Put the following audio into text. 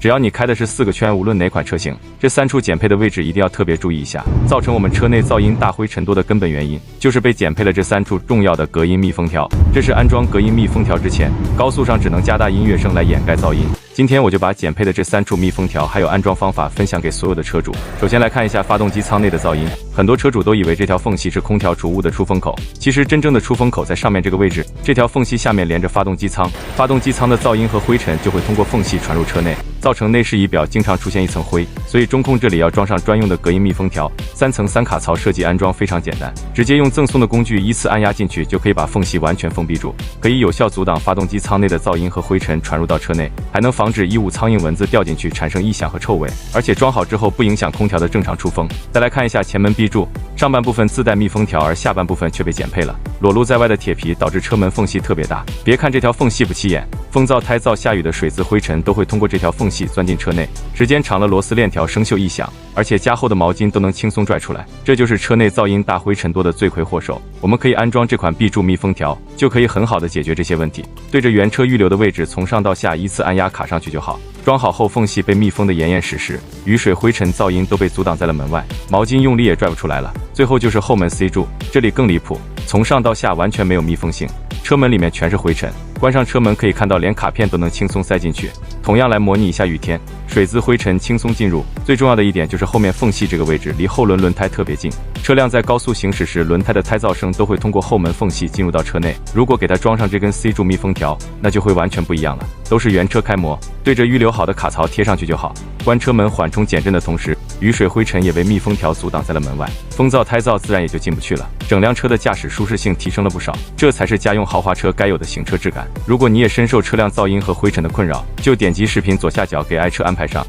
只要你开的是4个圈，无论哪款车型，这3处减配的位置一定要特别注意一下。造成我们车内噪音大灰尘多的根本原因，就是被减配了这3处重要的隔音密封条。这是安装隔音密封条之前，高速上只能加大音乐声来掩盖噪音。今天我就把减配的这3处密封条还有安装方法分享给所有的车主。首先来看一下发动机舱内的噪音，很多车主都以为这条缝隙是空调储物的出风口，其实真正的出风口在上面这个位置，这条缝隙下面连着发动机舱，发动机舱的噪音和灰尘就会通过缝隙传入车内，造成内饰仪表经常出现一层灰，所以中控这里要装上专用的隔音密封条，3层3卡槽设计安装非常简单，直接用赠送的工具依次按压进去就可以把缝隙完全封闭住，可以有效阻挡发动机舱内的噪音和灰尘传入到车内，还能防止衣物苍蝇蚊子掉进去产生异响和臭味，而且装好之后不影响空调的正常出风。再来看一下前门壁柱，上半部分自带密封条，而下半部分却被减配了，裸露在外的铁皮导致车门缝隙特别大，别看这条缝隙不起眼，风噪、胎噪、下雨的水渍、灰尘都会通过这条缝隙钻进车内，时间长了螺丝链条生锈异响，而且加厚的毛巾都能轻松拽出来，这就是车内噪音大灰尘多的罪魁祸首。我们可以安装这款壁柱密封条，就可以很好的解决这些问题。对着原车预留的位置从上到下依次按压卡上去就好，装好后缝隙被密封的严严实实，雨水、灰尘、噪音都被阻挡在了门外，毛巾用力也拽不出来了。最后就是后门 C 柱，这里更离谱，从上到下完全没有密封性，车门里面全是灰尘，关上车门可以看到连卡片都能轻松塞进去。同样来模拟一下雨天，水渍灰尘轻松进入。最重要的一点就是后面缝隙这个位置离后轮胎特别近，车辆在高速行驶时轮胎的胎噪声都会通过后门缝隙进入到车内，如果给它装上这根 C 柱密封条，那就会完全不一样了，都是原车开模，对着预留好的卡槽贴上去就好。关车门缓冲减震的同时，雨水灰尘也被密封条阻挡在了门外，风噪胎噪自然也就进不去了，整辆车的驾驶舒适性提升了不少，这才是家用豪华车该有的行车质感。如果你也深受车辆噪音和灰尘的困扰，就点击视频左下角给爱车安排上。